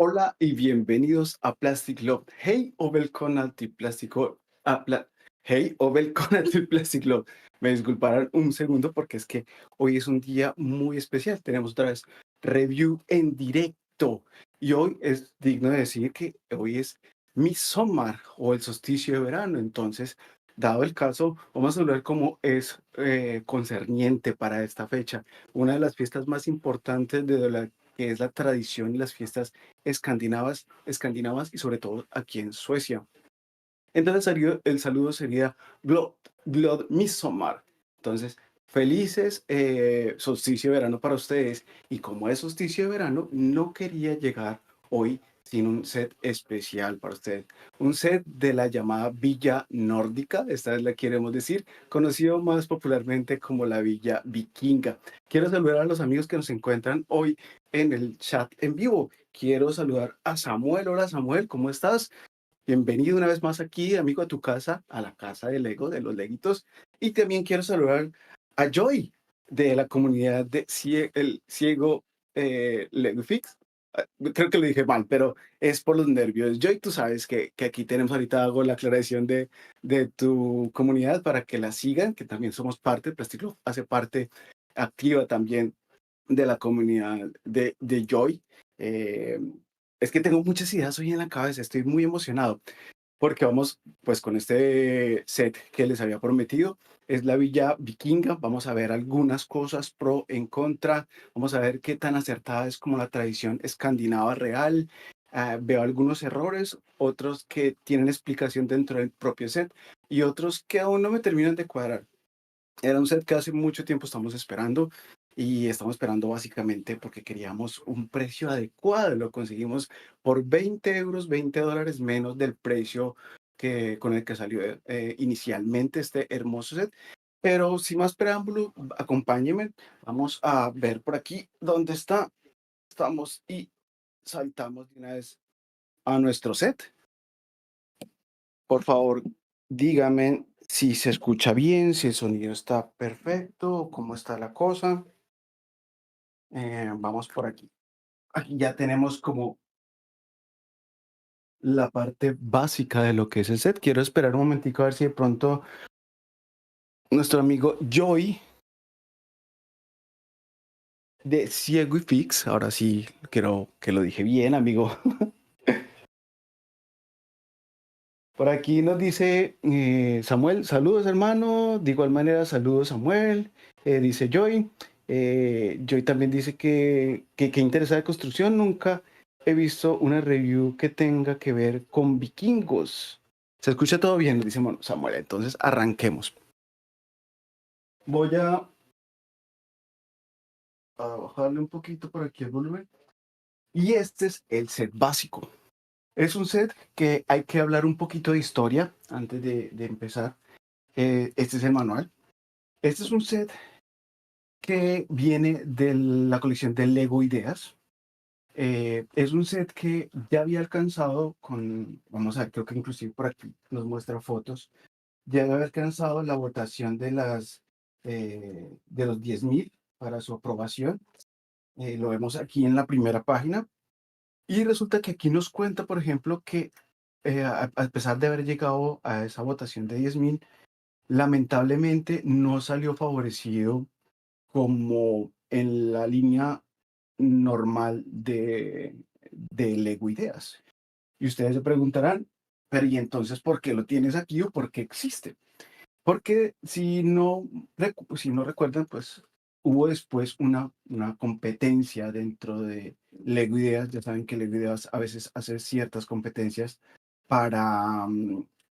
Hola y bienvenidos a Plastic Love. Hej och välkomna till Hej och välkomna till Plastic Love. Me disculparán un segundo porque es que hoy es un día muy especial. Tenemos otra vez review en directo y hoy es digno de decir que hoy es Midsommar o el solsticio de verano. Entonces, dado el caso, vamos a hablar cómo es concerniente para esta fecha. Una de las fiestas más importantes de la que es la tradición y las fiestas escandinavas y sobre todo aquí en Suecia. Entonces el saludo sería Glad Midsommar. Entonces, felices solsticio de verano para ustedes. Y como es solsticio de verano, no quería llegar hoy sin un set especial para ustedes. Un set de la llamada Villa Nórdica, esta vez la queremos decir, conocido más popularmente como la Villa Vikinga. Quiero saludar a los amigos que nos encuentran hoy en el chat en vivo. Quiero saludar a Samuel. Hola Samuel, ¿cómo estás? Bienvenido una vez más aquí, amigo, a tu casa, a la casa de Lego, de los Leguitos. Y también quiero saludar a Joy, de la comunidad de el Ciego Legofix. Creo que lo dije mal, pero es por los nervios. Joy, tú sabes que aquí tenemos ahorita, hago la aclaración de tu comunidad para que la sigan, que también somos parte, Plastic Love hace parte activa también de la comunidad de Joy. Eh, es que tengo muchas ideas hoy en la cabeza, estoy muy emocionado porque vamos pues con este set que les había prometido. Es la Villa Vikinga, vamos a ver algunas cosas pro, en contra, vamos a ver qué tan acertada es como la tradición escandinava real. Veo algunos errores, otros que tienen explicación dentro del propio set y otros que aún no me terminan de cuadrar. Era un set que hace mucho tiempo estamos esperando y estamos esperando básicamente porque queríamos un precio adecuado. Lo conseguimos por 20 euros, $20 menos del precio con el que salió inicialmente este hermoso set. Pero sin más preámbulo, acompáñenme. Vamos a ver por aquí dónde está. Estamos y saltamos de una vez a nuestro set. Por favor, dígame si se escucha bien, si el sonido está perfecto, cómo está la cosa. Vamos por aquí. Aquí ya tenemos como la parte básica de lo que es el set. Quiero esperar un momentico a ver si de pronto nuestro amigo Joy de Ciego y Fix, ahora sí creo que lo dije bien, amigo. Por aquí nos dice Samuel, saludos hermano. De igual manera, saludos Samuel. Dice Joy. Joy también dice que interesa de construcción. Nunca he visto una review que tenga que ver con vikingos. Se escucha todo bien, nos dice Samuel. Entonces arranquemos. Voy a bajarle un poquito por aquí el volumen. Y este es el set básico. Es un set que hay que hablar un poquito de historia antes de empezar. Este es el manual. Este es un set que viene de la colección de Lego Ideas. Es un set que ya había alcanzado vamos a ver, creo que inclusive por aquí nos muestra fotos, ya había alcanzado la votación de los 10.000 para su aprobación. Lo vemos aquí en la primera página. Y resulta que aquí nos cuenta, por ejemplo, que a pesar de haber llegado a esa votación de 10.000, lamentablemente no salió favorecido como en la línea normal de Lego Ideas. Y ustedes se preguntarán, pero ¿y entonces por qué lo tienes aquí o por qué existe? Porque si no recuerdan, pues hubo después una competencia dentro de Lego Ideas. Ya saben que Lego Ideas a veces hace ciertas competencias para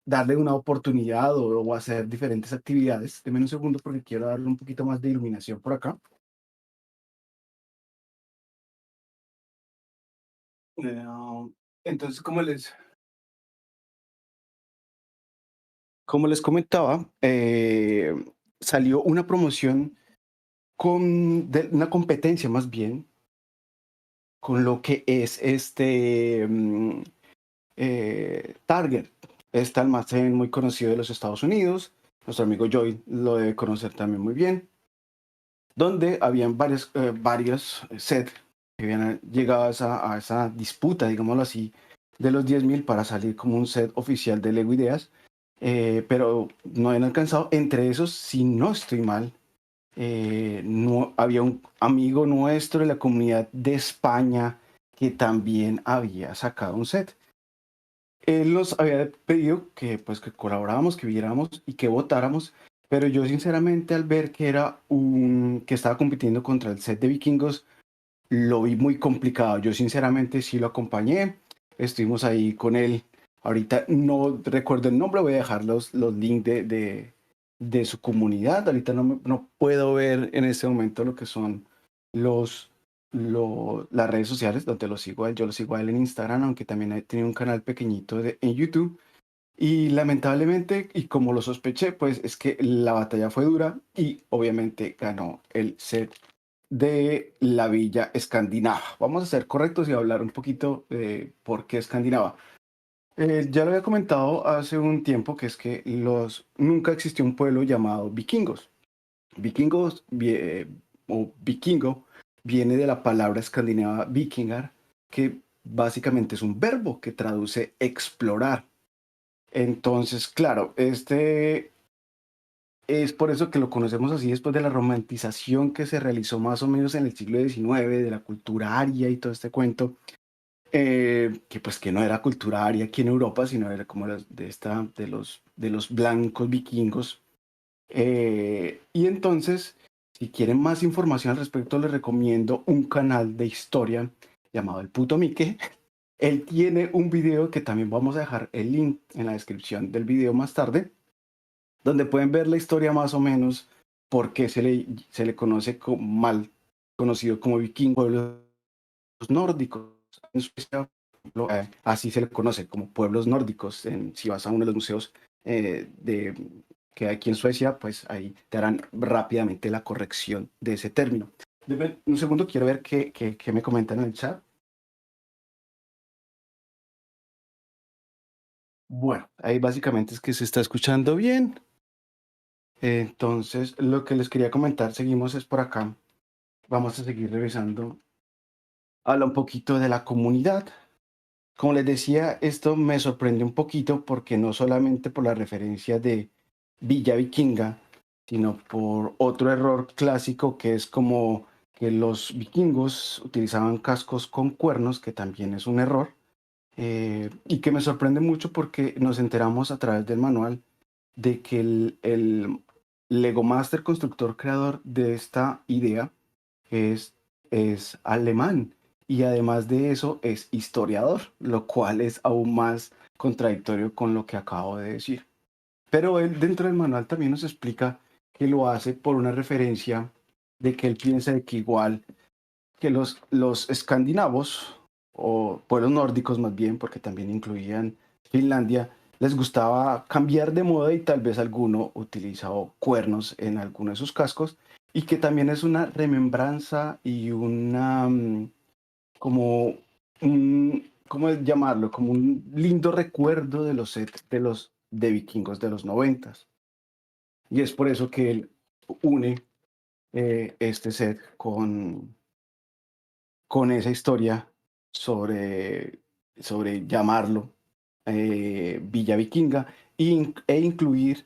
darle una oportunidad o hacer diferentes actividades. Deme un segundo porque quiero darle un poquito más de iluminación por acá. Eh, entonces, como les comentaba, salió una promoción de una competencia más bien con lo que es Target, este almacén muy conocido de los Estados Unidos. Nuestro amigo Joy lo debe conocer también muy bien, donde habían varios sets que habían llegado a esa disputa, digámoslo así, de los 10.000 para salir como un set oficial de Lego Ideas, pero no habían alcanzado. Entre esos, si no estoy mal, no, había un amigo nuestro de la comunidad de España que también había sacado un set. Él nos había pedido que, pues, que colaboráramos, que viéramos y que votáramos, pero yo sinceramente al ver que era que estaba compitiendo contra el set de vikingos, lo vi muy complicado. Yo sinceramente sí lo acompañé, estuvimos ahí con él. Ahorita no recuerdo el nombre, voy a dejar los links de su comunidad. Ahorita no puedo ver en este momento lo que son los, las redes sociales donde lo sigo a él. Yo lo sigo a él en Instagram, aunque también he tenido un canal pequeñito en YouTube. Y lamentablemente, y como lo sospeché, pues es que la batalla fue dura y obviamente ganó el set de la villa escandinava. Vamos a ser correctos y hablar un poquito de por qué escandinava. Ya lo había comentado hace un tiempo que es que nunca existió un pueblo llamado vikingos. Vikingos o vikingo viene de la palabra escandinava vikingar, que básicamente es un verbo que traduce explorar. Entonces, claro, es por eso que lo conocemos así después de la romantización que se realizó más o menos en el siglo XIX, de la cultura aria y todo este cuento, que pues que no era cultura aria aquí en Europa, sino era como de los blancos vikingos. Y entonces, si quieren más información al respecto, les recomiendo un canal de historia llamado El Puto Mike. Él tiene un video que también vamos a dejar el link en la descripción del video más tarde, donde pueden ver la historia más o menos por qué se le conoce como mal conocido como vikingo, pueblos nórdicos. En Suecia, así se le conoce como pueblos nórdicos. Si vas a uno de los museos que hay aquí en Suecia, pues ahí te harán rápidamente la corrección de ese término. Deme un segundo, quiero ver qué me comentan en el chat. Bueno, ahí básicamente es que se está escuchando bien. Entonces, lo que les quería comentar, seguimos es por acá. Vamos a seguir revisando. Habla un poquito de la comunidad. Como les decía, esto me sorprende un poquito porque no solamente por la referencia de Villa Vikinga, sino por otro error clásico que es como que los vikingos utilizaban cascos con cuernos, que también es un error, y que me sorprende mucho porque nos enteramos a través del manual de que el Lego Master constructor creador de esta idea es, es alemán y además de eso es historiador, lo cual es aún más contradictorio con lo que acabo de decir. Pero él dentro del manual también nos explica que lo hace por una referencia de que él piensa de que igual que los escandinavos, o pueblos nórdicos más bien, porque también incluían Finlandia, les gustaba cambiar de moda y tal vez alguno utilizaba cuernos en alguno de sus cascos, y que también es una remembranza y como ¿cómo llamarlo? Como un lindo recuerdo de los sets de vikingos de los noventas. Y es por eso que él une este set con esa historia sobre llamarlo Villa Vikinga e incluir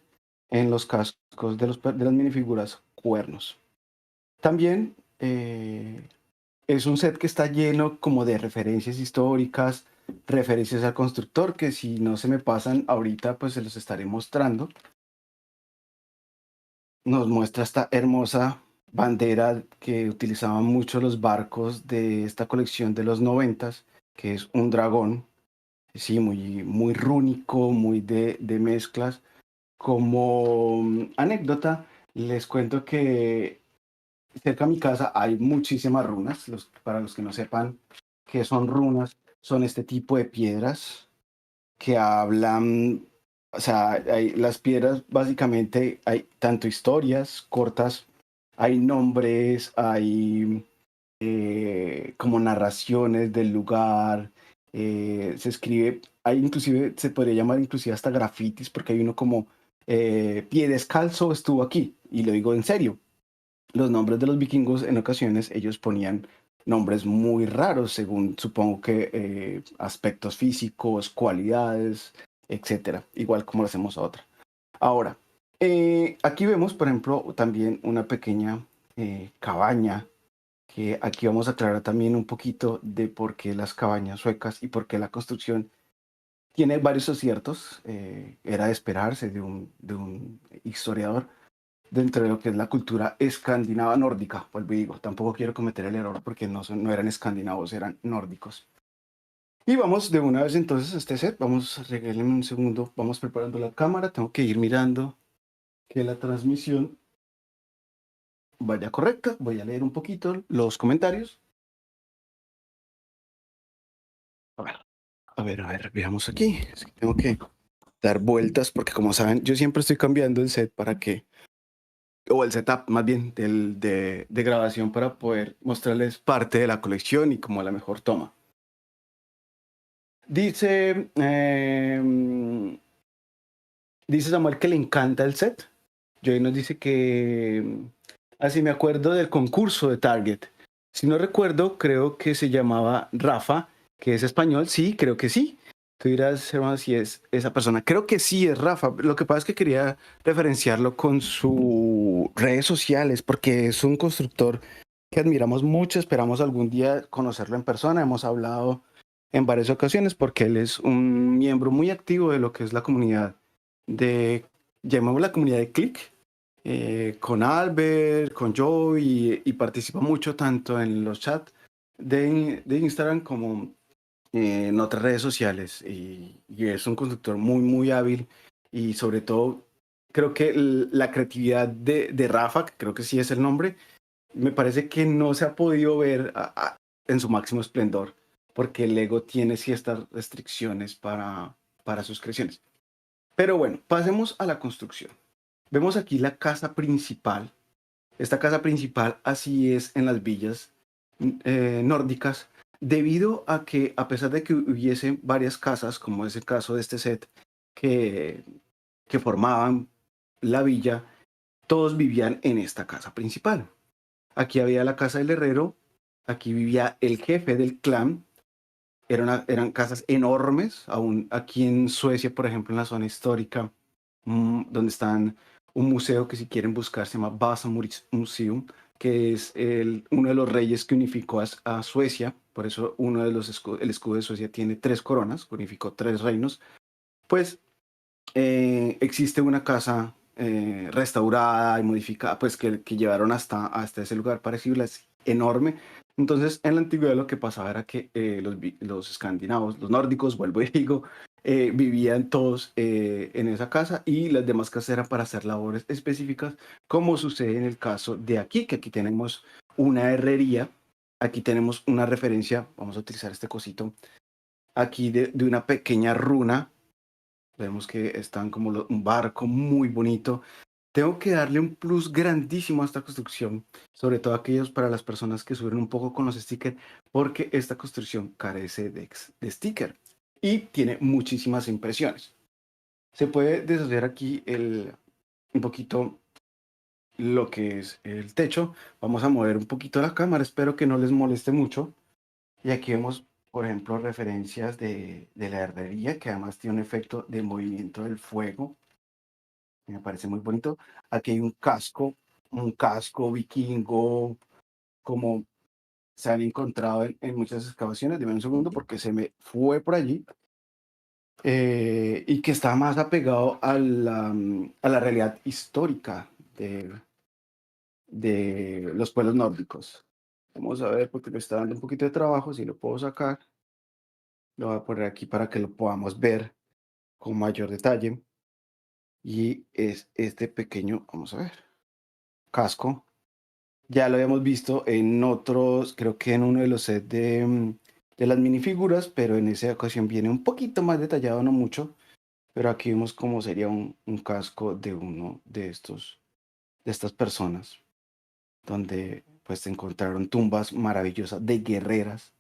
en los cascos de las minifiguras cuernos. También es un set que está lleno como de referencias históricas, referencias al constructor, que si no se me pasan ahorita, pues se los estaré mostrando. Nos muestra esta hermosa bandera que utilizaban mucho los barcos de esta colección de los noventas, que es un dragón, sí, muy rúnico, muy de mezclas. Como anécdota, les cuento que cerca de mi casa hay muchísimas runas. Para los que no sepan qué son runas, son este tipo de piedras que hablan, o sea, las piedras básicamente hay tanto historias cortas, hay nombres, hay como narraciones del lugar, se escribe, hay inclusive, se podría llamar inclusive hasta grafitis, porque hay uno como pie descalzo estuvo aquí, y lo digo en serio. Los nombres de los vikingos en ocasiones ellos ponían nombres muy raros según supongo que aspectos físicos, cualidades, etcétera, igual como lo hacemos a otra. Ahora, aquí vemos, por ejemplo, también una pequeña cabaña, que aquí vamos a aclarar también un poquito de por qué las cabañas suecas y por qué la construcción tiene varios aciertos. Era de esperarse de un historiador dentro de lo que es la cultura escandinava nórdica. Vuelvo y digo, tampoco quiero cometer el error porque no eran escandinavos, eran nórdicos. Y vamos de una vez entonces a este set. Vamos, regálenme un segundo. Vamos preparando la cámara. Tengo que ir mirando que la transmisión vaya correcta. Voy a leer un poquito los comentarios. A ver, veamos aquí. Es que tengo que dar vueltas porque como saben, yo siempre estoy cambiando el set para que, o el setup más bien de grabación para poder mostrarles parte de la colección y como la mejor toma. Dice, dice Samuel que le encanta el set. Joey nos dice que así me acuerdo del concurso de Target. Si no recuerdo, creo que se llamaba Rafa, que es español. Sí, creo que sí. Tú dirás, hermano, si es esa persona. Creo que sí es Rafa. Lo que pasa es que quería referenciarlo con sus redes sociales, porque es un constructor que admiramos mucho. Esperamos algún día conocerlo en persona. Hemos hablado en varias ocasiones porque él es un miembro muy activo de lo que es la comunidad de, llamemos la comunidad de Click, con Albert, con Joe y participa mucho tanto en los chats de Instagram como en otras redes sociales y es un constructor muy, muy hábil y sobre todo creo que la creatividad de Rafa, que creo que sí es el nombre, me parece que no se ha podido ver en su máximo esplendor porque el Lego tiene ciertas restricciones para sus creaciones. Pero bueno, pasemos a la construcción. Vemos aquí la casa principal. Esta casa principal así es en las villas nórdicas, debido a que a pesar de que hubiese varias casas, como es el caso de este set, que, que formaban la villa, todos vivían en esta casa principal. Aquí había la casa del herrero, aquí vivía el jefe del clan, eran casas enormes, aún aquí en Suecia, por ejemplo, en la zona histórica, donde están un museo que si quieren buscar se llama Vasa Museum, que es uno de los reyes que unificó a Suecia, por eso uno de los el escudo de Suecia tiene tres coronas, unificó tres reinos, pues existe una casa restaurada y modificada, pues que llevaron hasta ese lugar parecido, es enorme. Entonces, en la antigüedad lo que pasaba era que los escandinavos, los nórdicos, vuelvo y digo, vivían todos en esa casa y las demás casas eran para hacer labores específicas, como sucede en el caso de aquí, que aquí tenemos una herrería, aquí tenemos una referencia, vamos a utilizar este cosito, aquí de una pequeña runa. Vemos que están como un barco muy bonito. Tengo que darle un plus grandísimo a esta construcción, sobre todo aquellos para las personas que sufren un poco con los stickers, porque esta construcción carece de sticker y tiene muchísimas impresiones. Se puede deshacer aquí un poquito lo que es el techo. Vamos a mover un poquito la cámara, espero que no les moleste mucho. Y aquí vemos, por ejemplo, referencias de la herrería, que además tiene un efecto de movimiento del fuego. Me parece muy bonito. Aquí hay un casco vikingo, como se han encontrado en muchas excavaciones. Deme un segundo porque se me fue por allí. Y que está más apegado a la realidad histórica de los pueblos nórdicos. Vamos a ver porque me está dando un poquito de trabajo. Si lo puedo sacar, lo voy a poner aquí para que lo podamos ver con mayor detalle. Y es este pequeño, vamos a ver, casco. Ya lo habíamos visto en otros, creo que en uno de los sets de las minifiguras, pero en esa ocasión viene un poquito más detallado, no mucho. Pero aquí vemos cómo sería un casco de uno de estas personas, donde pues se encontraron tumbas maravillosas de guerreras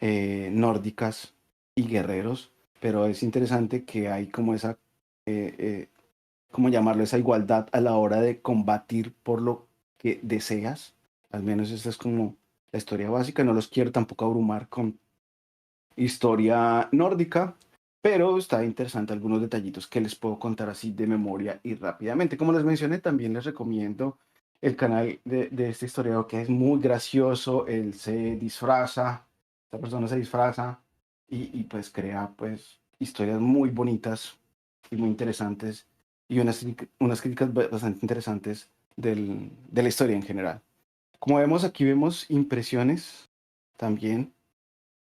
nórdicas y guerreros. Pero es interesante que hay como esa, ¿cómo llamarlo? Esa igualdad a la hora de combatir por lo que deseas. Al menos esa es como la historia básica. No los quiero tampoco abrumar con historia nórdica, pero está interesante algunos detallitos que les puedo contar así de memoria y rápidamente. Como les mencioné, también les recomiendo el canal de este historiador que es muy gracioso. Él se disfraza, esta persona se disfraza y pues crea pues historias muy bonitas y muy interesantes y unas críticas bastante interesantes de la historia en general. Como vemos aquí, vemos impresiones también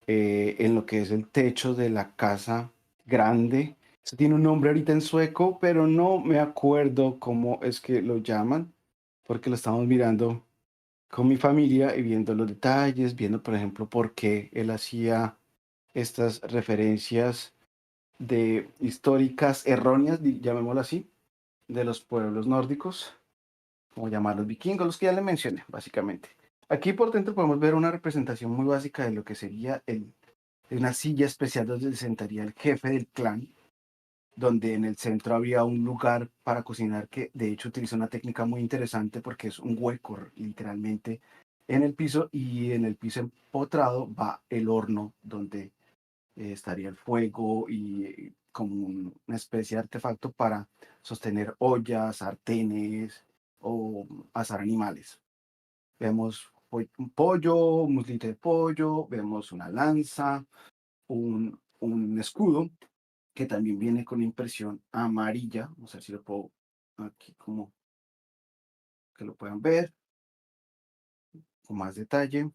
en lo que es el techo de la casa grande. Eso tiene un nombre ahorita en sueco, pero no me acuerdo cómo es que lo llaman, porque lo estamos mirando con mi familia y viendo los detalles, viendo, por ejemplo, por qué él hacía estas referencias de históricas erróneas, llamémoslo así, de los pueblos nórdicos, como llamarlos vikingos, los que ya le mencioné, básicamente. Aquí por dentro podemos ver una representación muy básica de lo que sería una silla especial donde se sentaría el jefe del clan, donde en el centro había un lugar para cocinar que de hecho utiliza una técnica muy interesante porque es un hueco literalmente en el piso y en el piso empotrado va el horno donde estaría el fuego y como una especie de artefacto para sostener ollas, sartenes o asar animales. Vemos un pollo, un muslito de pollo, vemos una lanza, un escudo que también viene con impresión amarilla. Vamos a ver si lo puedo aquí como que lo puedan ver con más detalle.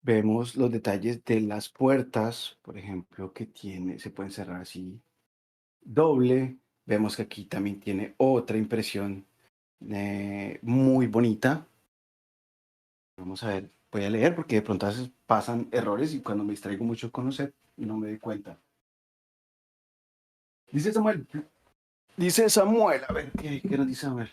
Vemos los detalles de las puertas, por ejemplo, que tiene, se pueden cerrar así doble. Vemos que aquí también tiene otra impresión muy bonita. Vamos a ver, voy a leer porque de pronto a veces pasan errores y cuando me distraigo mucho con los set no me doy cuenta. Dice Samuel, a ver, ¿qué nos dice Samuel?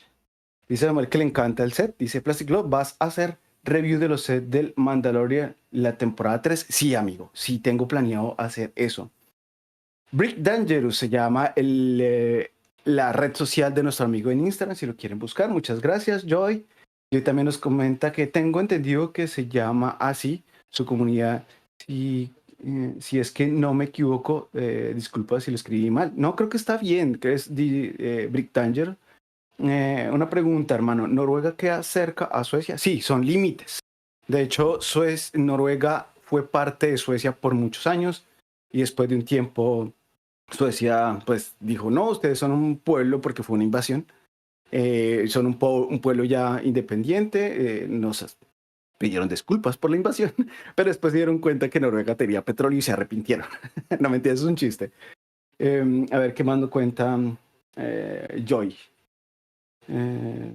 Dice Samuel que le encanta el set. Dice Plastic Love, ¿vas a hacer review de los sets del Mandalorian la temporada 3? Sí, amigo, sí tengo planeado hacer eso. Brick Dangerous se llama la red social de nuestro amigo en Instagram, si lo quieren buscar. Muchas gracias, Joy. Y hoy también nos comenta que tengo entendido que se llama así su comunidad. Si es que no me equivoco, disculpa si lo escribí mal. No, creo que está bien, que es Brick Danger. Una pregunta, hermano. ¿Noruega queda cerca a Suecia? Sí, son límites. De hecho, Noruega fue parte de Suecia por muchos años y después de un tiempo Suecia pues dijo, no, ustedes son un pueblo porque fue una invasión, son un pueblo ya independiente, nos pidieron disculpas por la invasión, pero después se dieron cuenta que Noruega tenía petróleo y se arrepintieron. No mentira, eso es un chiste. A ver, ¿qué más nos cuenta Joy? Eh,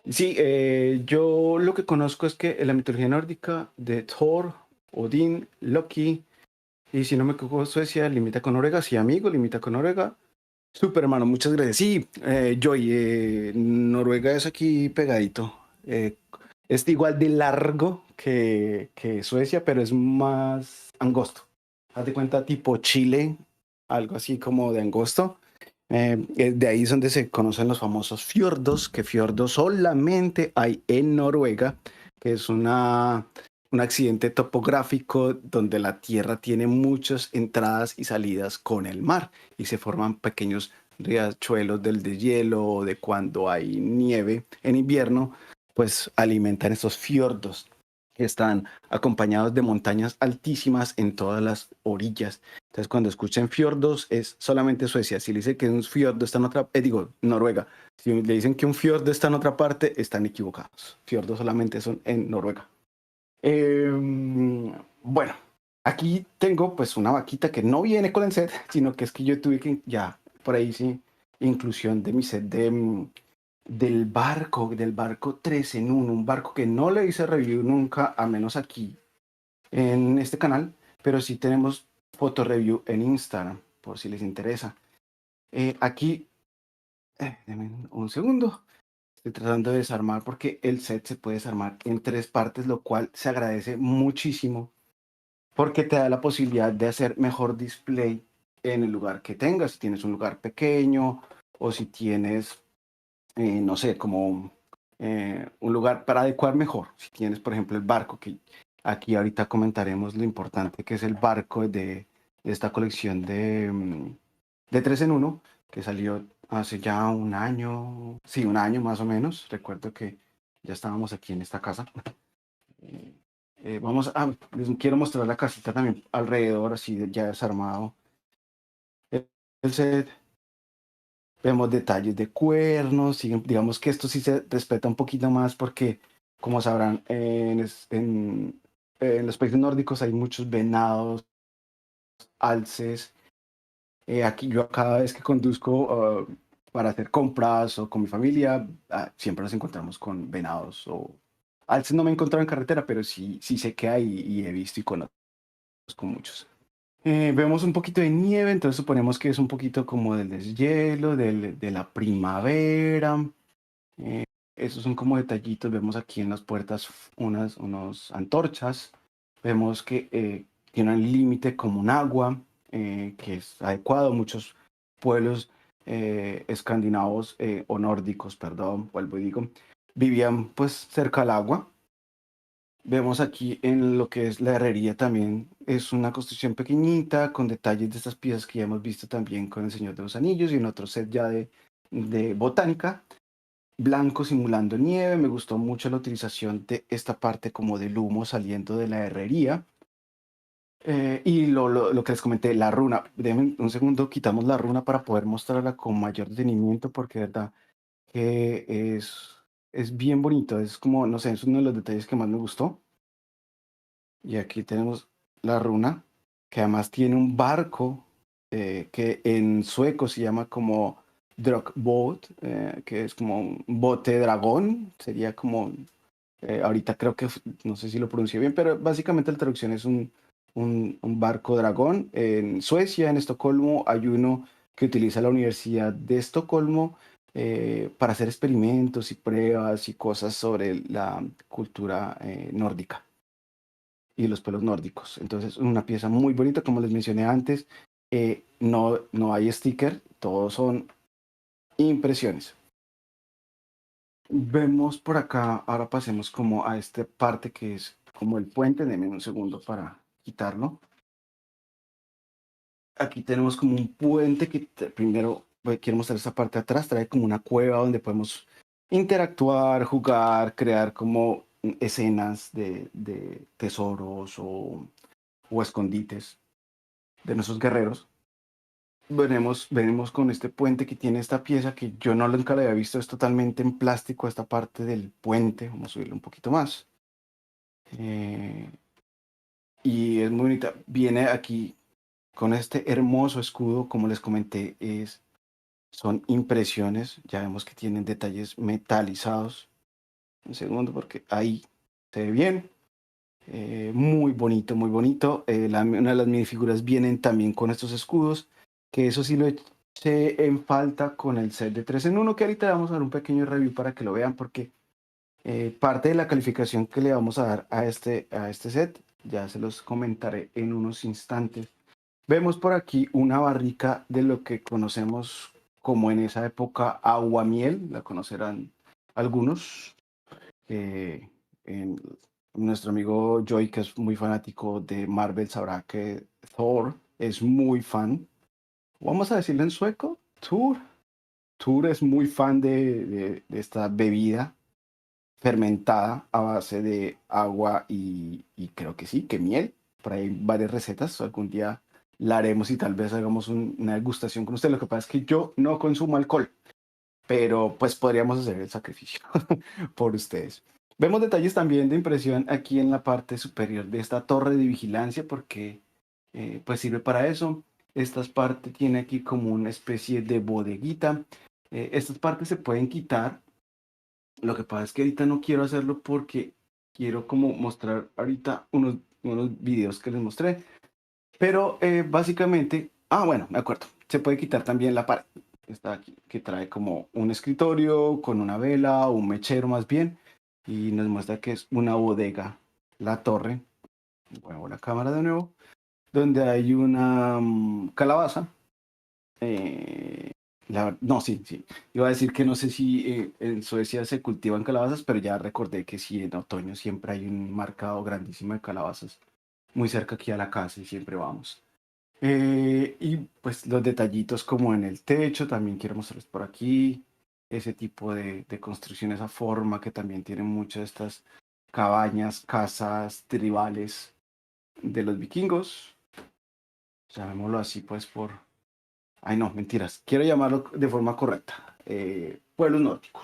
sí, yo lo que conozco es que en la mitología nórdica de Thor, Odín, Loki, y si no me equivoco, Suecia limita con Noruega, sí, amigo, limita con Noruega. Súper, hermano, muchas gracias. Sí, Joy, Noruega es aquí pegadito. Es igual de largo que Suecia, pero es más angosto. Haz de cuenta tipo Chile, algo así como de angosto. De ahí es donde se conocen los famosos fiordos, que fiordos solamente hay en Noruega, que es un accidente topográfico donde la tierra tiene muchas entradas y salidas con el mar y se forman pequeños riachuelos del deshielo o de cuando hay nieve en invierno, pues alimentan estos fiordos que están acompañados de montañas altísimas en todas las orillas. Entonces, cuando escuchen fiordos, es solamente Suecia. Si le dicen que un fiordo está en otra, digo, Noruega. Si le dicen que un fiordo está en otra parte, están equivocados. Fiordos solamente son en Noruega. Bueno, aquí tengo pues una vaquita que no viene con el set, sino que es que yo tuve que ya por ahí sí, inclusión de mi set del barco 3 en 1, un barco que no le hice review nunca, a menos aquí en este canal, pero sí tenemos foto review en Instagram, por si les interesa. Aquí, denme un segundo. Estoy tratando de desarmar porque el set se puede desarmar en 3 partes, lo cual se agradece muchísimo porque te da la posibilidad de hacer mejor display en el lugar que tengas. Si tienes un lugar pequeño o si tienes, no sé, como un lugar para adecuar mejor. Si tienes, por ejemplo, el barco, que aquí ahorita comentaremos lo importante que es el barco de esta colección de 3 en uno que salió hace ya un año, sí, un año más o menos. Recuerdo que ya estábamos aquí en esta casa. Eh, les quiero mostrar la casita también alrededor, así ya desarmado. El set, vemos detalles de cuernos, digamos que esto sí se respeta un poquito más porque, como sabrán, en los países nórdicos hay muchos venados, alces. Aquí yo cada vez que conduzco para hacer compras o con mi familia, siempre nos encontramos con venados o alces. No me he encontrado en carretera, pero sí sé que hay y he visto y conozco muchos. Vemos un poquito de nieve, entonces suponemos que es un poquito como del deshielo, de la primavera. Eh, Esos son como detallitos. Vemos aquí en las puertas unos antorchas. Vemos que tiene un límite como un agua, que es adecuado. Muchos pueblos escandinavos o nórdicos, perdón, vuelvo y digo, vivían pues cerca al agua. Vemos aquí en lo que es la herrería también, es una construcción pequeñita con detalles de estas piezas que ya hemos visto también con El Señor de los Anillos y en otro set ya de botánica. Blanco simulando nieve, me gustó mucho la utilización de esta parte como del humo saliendo de la herrería. Y lo que les comenté, la runa, denme un segundo, quitamos la runa para poder mostrarla con mayor detenimiento porque de verdad que es bien bonito, es como, no sé, es uno de los detalles que más me gustó. Y aquí tenemos la runa, que además tiene un barco que en sueco se llama como Drogboat, que es como un bote dragón. Sería como, ahorita creo que, no sé si lo pronuncié bien, pero básicamente la traducción es un barco dragón. En Suecia, en Estocolmo, hay uno que utiliza la Universidad de Estocolmo para hacer experimentos y pruebas y cosas sobre la cultura nórdica y los pueblos nórdicos. Entonces, una pieza muy bonita, como les mencioné antes. No hay sticker, todos son impresiones. Vemos por acá, ahora pasemos como a esta parte que es como el puente. Denme un segundo para quitarlo. Aquí tenemos como un puente que primero quiero mostrar esta parte de atrás. Trae como una cueva donde podemos interactuar, jugar, crear como escenas de tesoros o escondites de nuestros guerreros. Venimos con este puente que tiene esta pieza que yo no nunca la había visto, es totalmente en plástico esta parte del puente. Vamos a subirlo un poquito más. Eh, y es muy bonita. Viene aquí con este hermoso escudo, como les comenté, son impresiones. Ya vemos que tienen detalles metalizados. Un segundo, porque ahí se ve bien. Muy bonito, muy bonito. Una de las minifiguras vienen también con estos escudos, que eso sí lo eché en falta con el set de 3 en uno que ahorita vamos a dar un pequeño review para que lo vean, porque parte de la calificación que le vamos a dar a este set, ya se los comentaré en unos instantes. Vemos por aquí una barrica de lo que conocemos como en esa época aguamiel, la conocerán algunos. eh, en- Nuestro amigo Joy, que es muy fanático de Marvel, sabrá que Thor es muy fan. Vamos a decirlo en sueco, Thor. Thor es muy fan de esta bebida fermentada a base de agua y creo que sí, que miel. Por ahí hay varias recetas. Algún día la haremos y tal vez hagamos una degustación con usted. Lo que pasa es que yo no consumo alcohol, pero pues podríamos hacer el sacrificio por ustedes. Vemos detalles también de impresión aquí en la parte superior de esta torre de vigilancia porque pues sirve para eso. Esta parte tiene aquí como una especie de bodeguita. Estas partes se pueden quitar. Lo que pasa es que ahorita no quiero hacerlo porque quiero como mostrar ahorita unos videos que les mostré. Pero básicamente, bueno, me acuerdo, se puede quitar también la pared. Está aquí, que trae como un escritorio con una vela o un mechero más bien. Y nos muestra que es una bodega, la torre. Muevo la cámara de nuevo. Donde hay una calabaza. No, sí, sí. Iba a decir que no sé si en Suecia se cultivan calabazas, pero ya recordé que sí, en otoño siempre hay un mercado grandísimo de calabazas muy cerca aquí a la casa y siempre vamos. Y pues los detallitos como en el techo, también quiero mostrarles por aquí, ese tipo de construcción, esa forma que también tienen muchas de estas cabañas, casas tribales de los vikingos, llamémoslo así pues por... Ay no, mentiras, quiero llamarlo de forma correcta, pueblos nórdicos.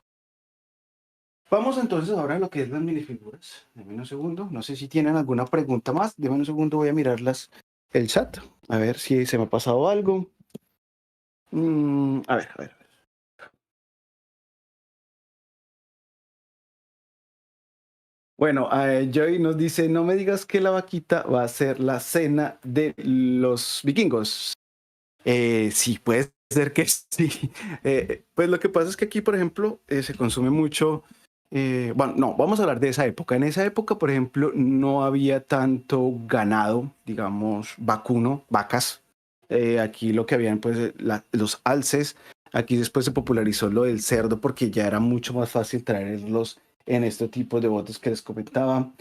Vamos entonces ahora a lo que es las minifiguras. Deme un segundo, no sé si tienen alguna pregunta más, deme un segundo, voy a mirarlas el chat, a ver si se me ha pasado algo. A ver, a ver. Bueno, Joy nos dice, no me digas que la vaquita va a ser la cena de los vikingos. Sí, puede ser que sí. Pues lo que pasa es que aquí, por ejemplo, se consume mucho. Bueno, no, vamos a hablar de esa época. En esa época, por ejemplo, no había tanto ganado, digamos, vacuno, vacas. Aquí lo que habían, pues, los alces. Aquí después se popularizó lo del cerdo porque ya era mucho más fácil traerlos en este tipo de botes que les comentaba.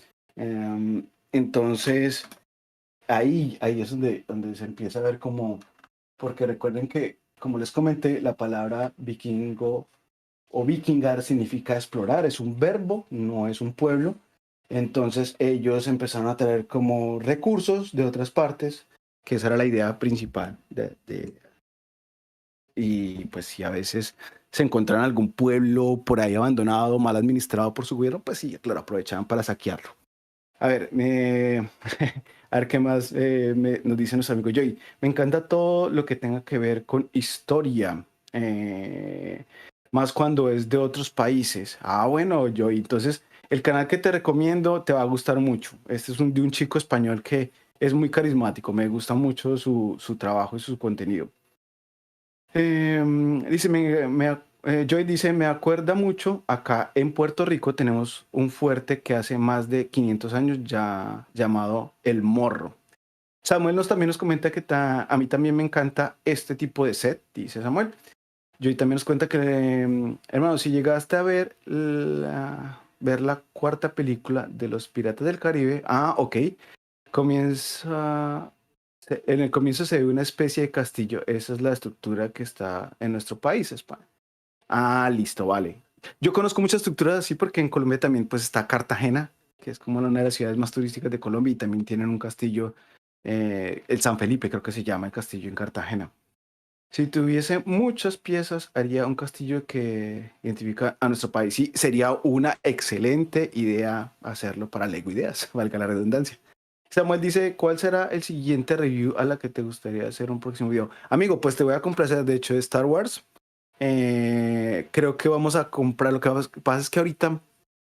Entonces, ahí es donde se empieza a ver como porque recuerden que, como les comenté, la palabra vikingo o vikingar significa explorar, es un verbo, no es un pueblo. Entonces ellos empezaron a traer como recursos de otras partes, que esa era la idea principal. Y pues si a veces se encontraban algún pueblo por ahí abandonado, mal administrado por su gobierno, pues sí, claro, aprovechaban para saquearlo. A ver, a ver qué más nos dice nuestro amigo Joy. Me encanta todo lo que tenga que ver con historia, más cuando es de otros países. Ah, bueno, Joy, entonces el canal que te recomiendo te va a gustar mucho. Este es de un chico español que es muy carismático, me gusta mucho su trabajo y su contenido. Dice, Joy dice, me acuerda mucho, acá en Puerto Rico tenemos un fuerte que hace más de 500 años ya llamado El Morro. Samuel también nos comenta que a mí también me encanta este tipo de set, dice Samuel. Joy también nos cuenta que, hermano, si llegaste a ver la cuarta película de los Piratas del Caribe, ok, en el comienzo se ve una especie de castillo. Esa es la estructura que está en nuestro país, España. Ah, listo, vale. Yo conozco muchas estructuras así porque en Colombia también pues está Cartagena, que es como una de las ciudades más turísticas de Colombia y también tienen un castillo, el San Felipe creo que se llama el castillo en Cartagena. Si tuviese muchas piezas, haría un castillo que identifica a nuestro país. Sí, sería una excelente idea hacerlo para Lego Ideas, valga la redundancia. Samuel dice, ¿cuál será el siguiente review a la que te gustaría hacer un próximo video? Amigo, pues te voy a complacer, de hecho, de Star Wars. Creo que vamos a comprar, lo que pasa es que ahorita,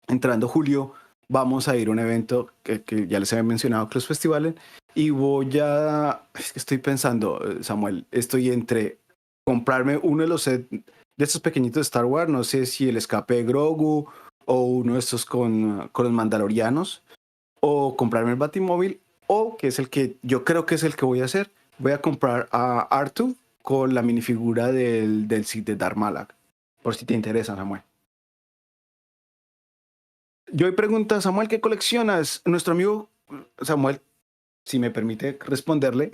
entrando julio, vamos a ir a un evento que ya les había mencionado, que los festivales, y es que estoy pensando, Samuel, estoy entre comprarme uno de los sets de estos pequeñitos de Star Wars, no sé si el escape de Grogu o uno de estos con los mandalorianos o comprarme el Batimóvil, o que es el que yo creo que es el que voy a hacer. Voy a comprar a Artu con la minifigura del Sith de Darth Malak. Por si te interesa, Samuel. Yo hoy pregunta, Samuel, ¿qué coleccionas? Nuestro amigo Samuel, si me permite responderle,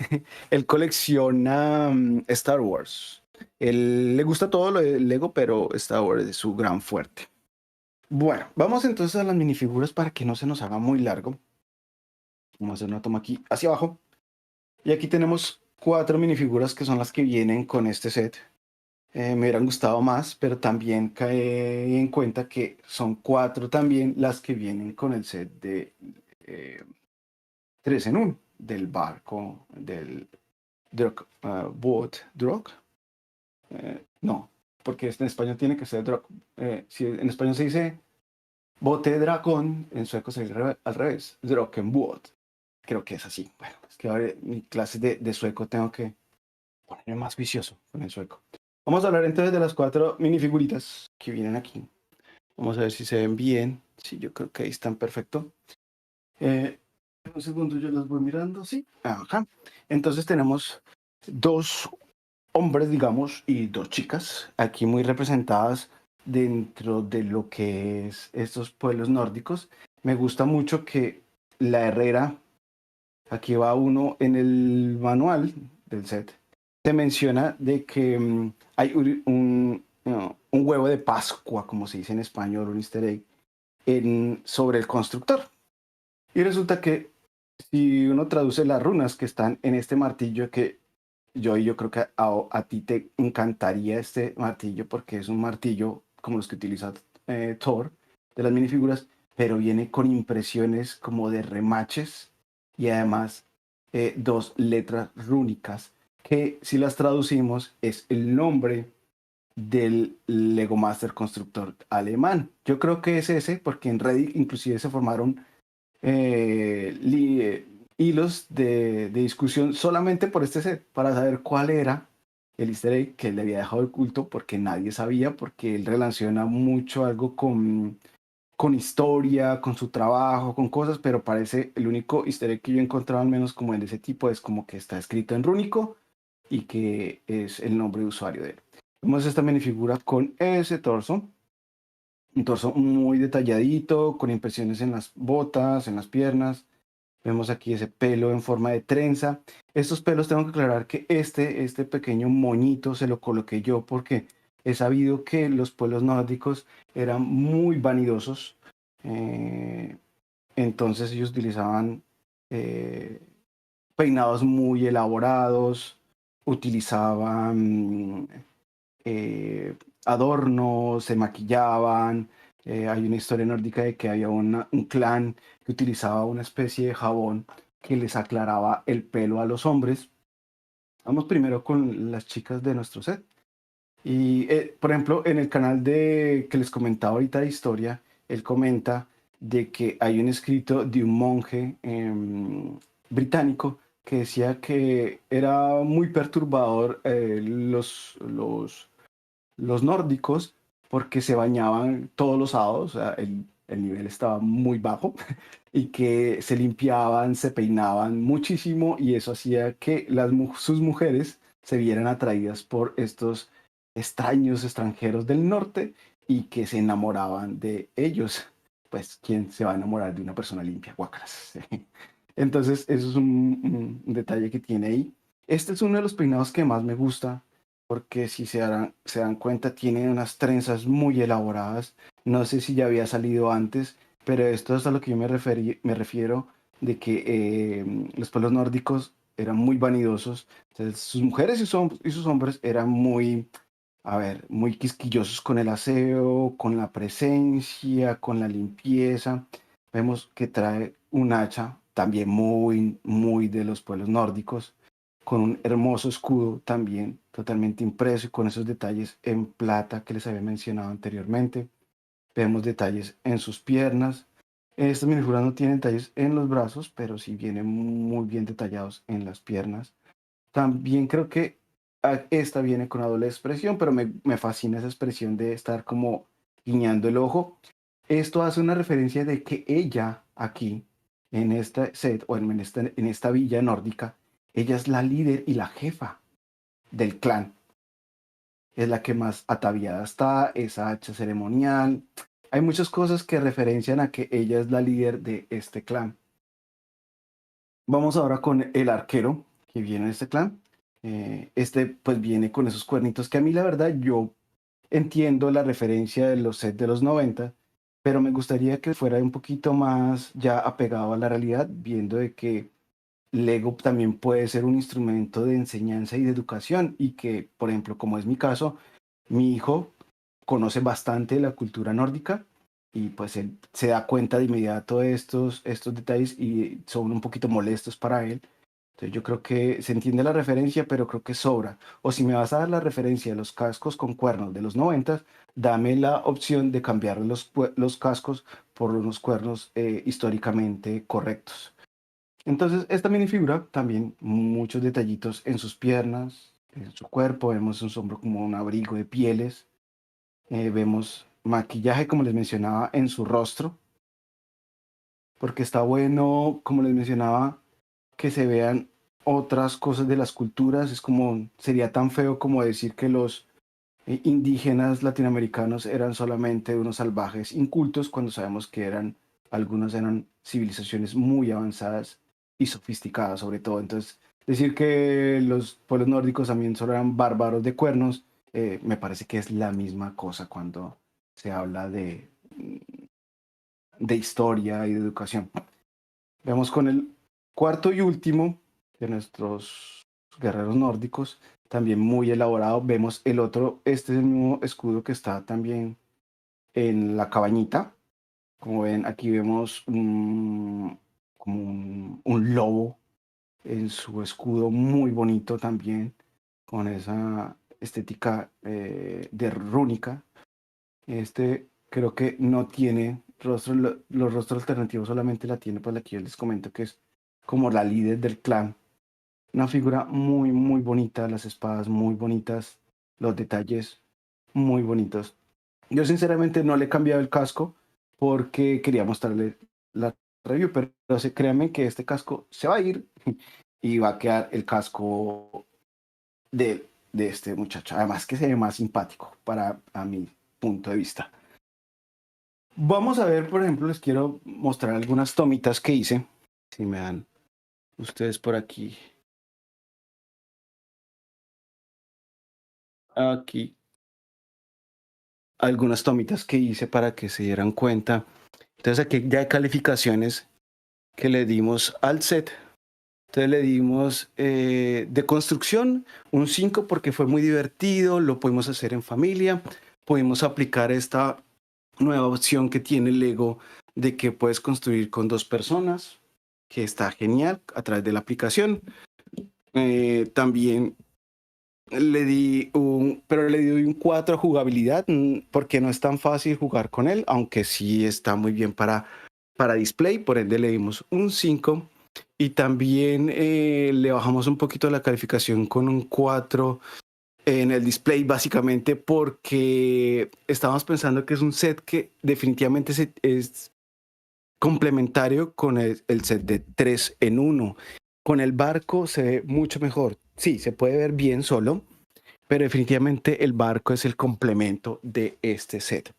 él colecciona Star Wars. Él le gusta todo lo de Lego, pero Star Wars es su gran fuerte. Bueno, vamos entonces a las minifiguras para que no se nos haga muy largo. Vamos a hacer una toma aquí hacia abajo. Y aquí tenemos cuatro minifiguras que son las que vienen con este set. Me hubieran gustado más, pero también cae en cuenta que son cuatro también las que vienen con el set de 3 en 1 del barco, del boat Drog. No, porque en español tiene que ser Drog. Si en español se dice bote dragón, en sueco se dice al revés, Drokenboot. Creo que es así. Bueno, es que ahora en mi clase de sueco tengo que ponerme más vicioso con el sueco. Vamos a hablar entonces de las cuatro minifiguritas que vienen aquí. Vamos a ver si se ven bien. Sí, yo creo que ahí están perfecto. Eh, un segundo, yo las voy mirando. Sí, ajá. Entonces tenemos dos. hombres, digamos, y dos chicas, aquí muy representadas dentro de lo que es estos pueblos nórdicos. Me gusta mucho que la herrera, aquí va uno en el manual del set, se menciona de que hay un huevo de Pascua, como se dice en español, un easter egg, sobre el constructor. Y resulta que si uno traduce las runas que están en este martillo, que yo creo que a ti te encantaría este martillo porque es un martillo como los que utiliza Thor de las minifiguras, pero viene con impresiones como de remaches y además dos letras rúnicas que si las traducimos es el nombre del Lego Master constructor alemán. Yo creo que es ese porque en Reddit inclusive se formaron hilos de discusión solamente por este set, para saber cuál era el easter egg que él le había dejado oculto, porque nadie sabía, porque él relaciona mucho algo con historia, con su trabajo, con cosas, pero parece el único easter egg que yo he encontrado, al menos como el de ese tipo, es como que está escrito en rúnico y que es el nombre de usuario de él. Vemos esta minifigura con ese torso, un torso muy detalladito, con impresiones en las botas, en las piernas. Vemos aquí ese pelo en forma de trenza. Estos pelos tengo que aclarar que este pequeño moñito se lo coloqué yo porque he sabido que los pueblos nórdicos eran muy vanidosos. eh, entonces ellos utilizaban eh, peinados muy elaborados, utilizaban adornos, se maquillaban. Hay una historia nórdica de que había un clan que utilizaba una especie de jabón que les aclaraba el pelo a los hombres. Vamos primero con las chicas de nuestro set. Y, por ejemplo, en el canal que les comentaba ahorita de historia, él comenta de que hay un escrito de un monje británico que decía que era muy perturbador los nórdicos porque se bañaban todos los sábados, o sea, el nivel estaba muy bajo, y que se limpiaban, se peinaban muchísimo y eso hacía que sus mujeres se vieran atraídas por estos extraños extranjeros del norte y que se enamoraban de ellos. Pues, ¿quién se va a enamorar de una persona limpia? Guácaras. Entonces, eso es un detalle que tiene ahí. Este es uno de los peinados que más me gusta porque si se dan cuenta, tiene unas trenzas muy elaboradas. No sé si ya había salido antes, pero esto es a lo que yo me refiero, de que los pueblos nórdicos eran muy vanidosos. Entonces, sus mujeres y sus hombres eran muy, a ver, muy quisquillosos con el aseo, con la presencia, con la limpieza. Vemos que trae un hacha, también muy, muy de los pueblos nórdicos, con un hermoso escudo también totalmente impreso y con esos detalles en plata que les había mencionado anteriormente. Vemos detalles en sus piernas. Estas minifiguras no tienen detalles en los brazos, pero sí vienen muy bien detallados en las piernas. También creo que esta viene con una doble expresión, pero me fascina esa expresión de estar como guiñando el ojo. Esto hace una referencia de que ella aquí, en este set o en esta villa nórdica, ella es la líder y la jefa del clan. Es la que más ataviada está, esa hacha ceremonial. Hay muchas cosas que referencian a que ella es la líder de este clan. Vamos ahora con el arquero que viene de este clan. Este pues viene con esos cuernitos que a mí la verdad yo entiendo la referencia de los sets de los 90, pero me gustaría que fuera un poquito más ya apegado a la realidad, viendo de que Lego también puede ser un instrumento de enseñanza y de educación y que, por ejemplo, como es mi caso, mi hijo conoce bastante la cultura nórdica y pues él se da cuenta de inmediato de estos detalles y son un poquito molestos para él. Entonces yo creo que se entiende la referencia, pero creo que sobra. O si me vas a dar la referencia de los cascos con cuernos de los 90, dame la opción de cambiar los cascos por unos cuernos históricamente correctos. Entonces, esta minifigura también muchos detallitos en sus piernas, en su cuerpo, vemos un hombro como un abrigo de pieles, vemos maquillaje, como les mencionaba, en su rostro, porque está bueno, como les mencionaba, que se vean otras cosas de las culturas. Es como, sería tan feo como decir que los indígenas latinoamericanos eran solamente unos salvajes incultos cuando sabemos que algunos eran civilizaciones muy avanzadas y sofisticadas sobre todo. Entonces, decir que los pueblos nórdicos también solo eran bárbaros de cuernos, me parece que es la misma cosa cuando se habla de historia y de educación. Vemos con el cuarto y último de nuestros guerreros nórdicos, también muy elaborado. Vemos el otro, este es el mismo escudo que está también en la cabañita. Como ven, aquí vemos como un lobo en su escudo, muy bonito también, con esa estética de rúnica. Este creo que no tiene rostro, los rostros alternativos solamente la tiene pues la que yo les comento que es como la líder del clan. Una figura muy, muy bonita, las espadas muy bonitas, los detalles muy bonitos. Yo sinceramente no le he cambiado el casco porque quería mostrarle la review, pero créanme que este casco se va a ir y va a quedar el casco de este muchacho. Además que se ve más simpático para a mi punto de vista. Vamos a ver, por ejemplo, les quiero mostrar algunas tomitas que hice. Si me dan ustedes por aquí. Aquí. Algunas tomitas que hice para que se dieran cuenta. Entonces aquí ya hay calificaciones que le dimos al set. Entonces le dimos de construcción un 5 porque fue muy divertido, lo pudimos hacer en familia, pudimos aplicar esta nueva opción que tiene Lego de que puedes construir con dos personas, que está genial a través de la aplicación. También pero le di un 4 a jugabilidad porque no es tan fácil jugar con él, aunque sí está muy bien para display, por ende le dimos un 5 y también le bajamos un poquito la calificación con un 4 en el display, básicamente porque estábamos pensando que es un set que definitivamente es complementario con el set de 3 en uno. Con el barco se ve mucho mejor. Sí, se puede ver bien solo, pero definitivamente el barco es el complemento de este set.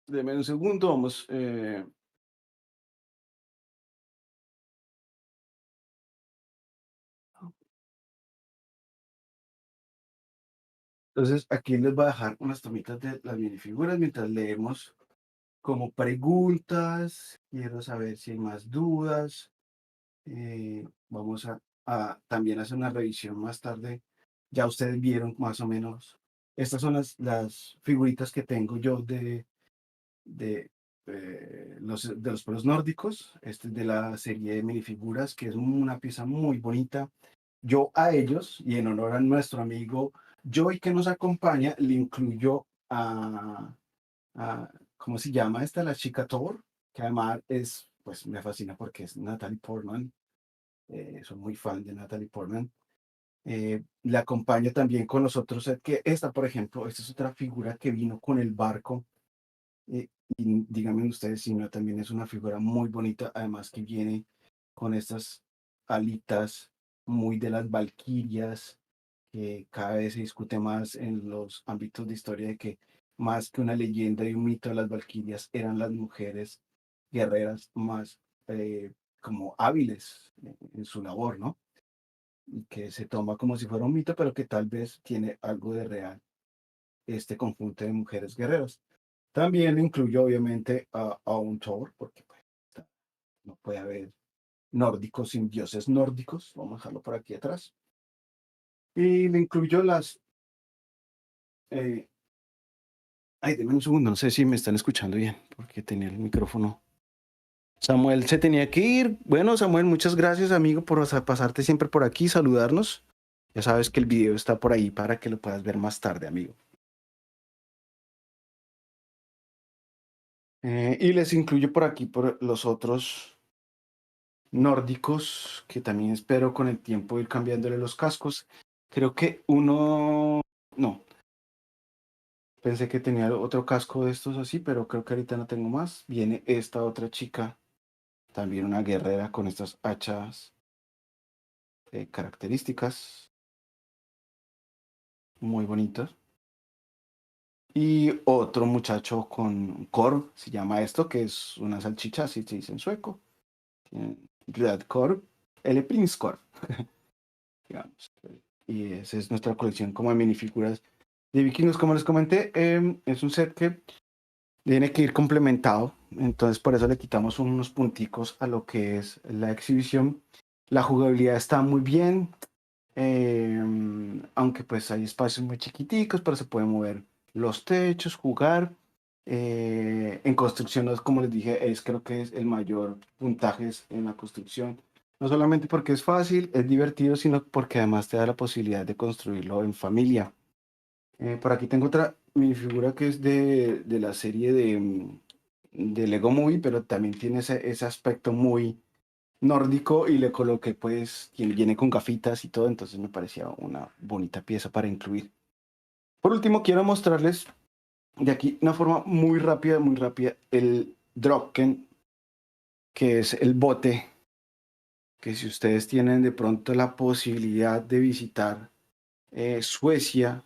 Deme un segundo, vamos. Entonces, aquí les voy a dejar unas tomitas de las minifiguras mientras leemos como preguntas. Quiero saber si hay más dudas. Vamos a también hacer una revisión más tarde. Ya ustedes vieron más o menos. Estas son las figuritas que tengo yo de, de los pueblos nórdicos. Este es de la serie de minifiguras, que es una pieza muy bonita. Yo a ellos, y en honor a nuestro amigo Joy que nos acompaña, le incluyo ¿cómo se llama esta? La chica Thor, que además es, pues me fascina porque es Natalie Portman. Soy muy fan de Natalie Portman. La acompaño también con los otros sets, que esta, por ejemplo, esta es otra figura que vino con el barco. Y díganme ustedes si no, también es una figura muy bonita, además que viene con estas alitas muy de las valquirias, que cada vez se discute más en los ámbitos de historia de que más que una leyenda y un mito de las valquirias eran las mujeres guerreras más como hábiles en su labor, ¿no? Y que se toma como si fuera un mito, pero que tal vez tiene algo de real este conjunto de mujeres guerreras. También incluyó obviamente a un Thor, porque pues, no puede haber nórdicos sin dioses nórdicos. Vamos a dejarlo por aquí atrás. Y le incluyó eh, ay, denme un segundo, no sé si me están escuchando bien, porque tenía el micrófono. Samuel se tenía que ir. Bueno, Samuel, muchas gracias, amigo, por pasarte siempre por aquí, saludarnos. Ya sabes que el video está por ahí para que lo puedas ver más tarde, amigo. Y les incluyo por aquí por los otros nórdicos, que también espero con el tiempo ir cambiándole los cascos. Creo que uno, no, pensé que tenía otro casco de estos así, pero creo que ahorita no tengo más. Viene esta otra chica también una guerrera con estas hachas características muy bonitas. Y otro muchacho con korv, se llama esto, que es una salchicha, así se dice en sueco. Red Korv, el Prince Korv, digamos. Y esa es nuestra colección como de minifiguras de vikingos. Como les comenté, es un set que tiene que ir complementado. Entonces, por eso le quitamos unos punticos a lo que es la exhibición. La jugabilidad está muy bien. Aunque pues hay espacios muy chiquiticos, pero se pueden mover los techos, jugar. En construcción, como les dije, creo que es el mayor puntaje es en la construcción. No solamente porque es fácil, es divertido, sino porque además te da la posibilidad de construirlo en familia. Por aquí tengo otra minifigura que es de la serie de Lego Movie, pero también tiene ese aspecto muy nórdico y le coloqué pues, quien viene con gafitas y todo, entonces me parecía una bonita pieza para incluir. Por último, quiero mostrarles de aquí una forma muy rápida, el Drokken, que es el bote, que si ustedes tienen de pronto la posibilidad de visitar Suecia,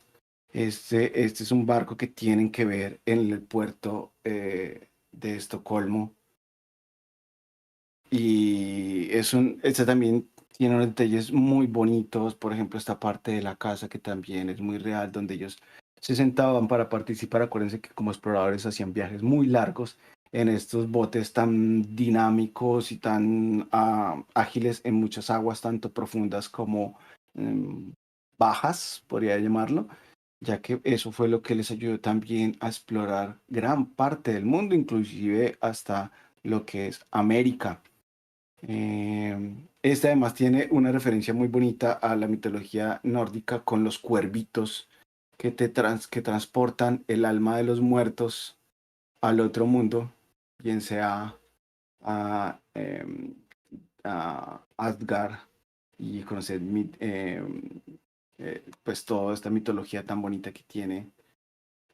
este es un barco que tienen que ver en el puerto de Estocolmo. Y este también tiene unos detalles muy bonitos, por ejemplo, esta parte de la casa que también es muy real, donde ellos se sentaban para participar. Acuérdense que como exploradores hacían viajes muy largos en estos botes tan dinámicos y tan ágiles en muchas aguas, tanto profundas como em, bajas, podría llamarlo, ya que eso fue lo que les ayudó también a explorar gran parte del mundo, inclusive hasta lo que es América. Este además tiene una referencia muy bonita a la mitología nórdica con los cuervitos que transportan el alma de los muertos al otro mundo, bien sea a Asgard y conocer pues toda esta mitología tan bonita que tiene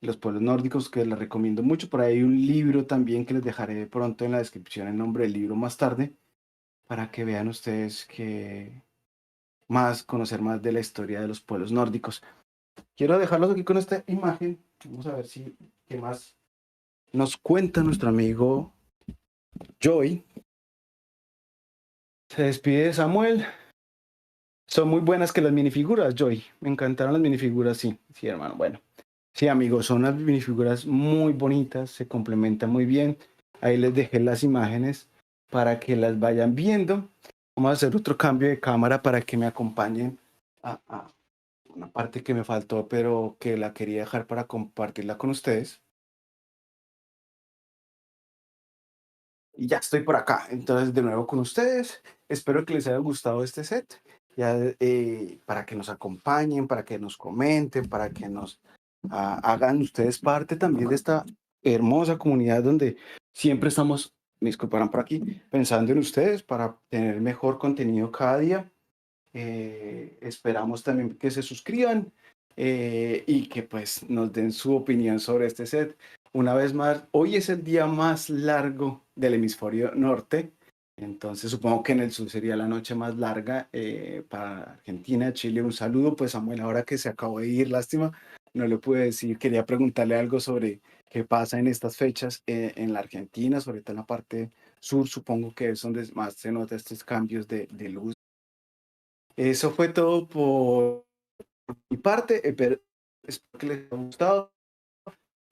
los pueblos nórdicos, que les recomiendo mucho. Por ahí hay un libro también que les dejaré de pronto en la descripción el nombre del libro más tarde para que vean ustedes que conocer más de la historia de los pueblos nórdicos. Quiero dejarlos aquí con esta imagen. Vamos a ver si qué más nos cuenta nuestro amigo Joy. Se despide de Samuel. Son muy buenas que las minifiguras, Joy. Me encantaron las minifiguras, sí. Sí, hermano. Bueno. Sí, amigos, son unas minifiguras muy bonitas, se complementan muy bien. Ahí les dejé las imágenes para que las vayan viendo. Vamos a hacer otro cambio de cámara para que me acompañen a una parte que me faltó, pero que la quería dejar para compartirla con ustedes. Y ya estoy por acá, entonces de nuevo con ustedes. Espero que les haya gustado este set, ya para que nos acompañen, para que nos comenten, para que nos hagan ustedes parte también de esta hermosa comunidad donde siempre estamos, me disculparán por aquí, pensando en ustedes para tener mejor contenido cada día. Esperamos también que se suscriban y que pues nos den su opinión sobre este set. Una vez más, hoy es el día más largo del hemisferio norte, entonces supongo que en el sur sería la noche más larga para Argentina, Chile. Un saludo, pues Samuel, ahora que se acabó de ir, lástima, no le pude decir, quería preguntarle algo sobre qué pasa en estas fechas en la Argentina, sobre todo en la parte sur, supongo que es donde más se nota estos cambios de luz. Eso fue todo por mi parte, pero espero que les haya gustado.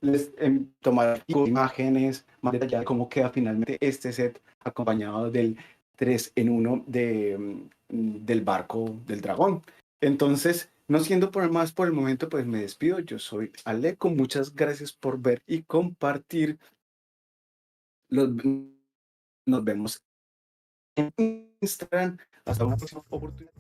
Les tomaré imágenes más detalladas de cómo queda finalmente este set acompañado del 3 en uno del barco del dragón. Entonces, no siendo por más por el momento, pues me despido. Yo soy Aleco. Muchas gracias por ver y compartir. Los, nos vemos en Instagram. Hasta una próxima oportunidad.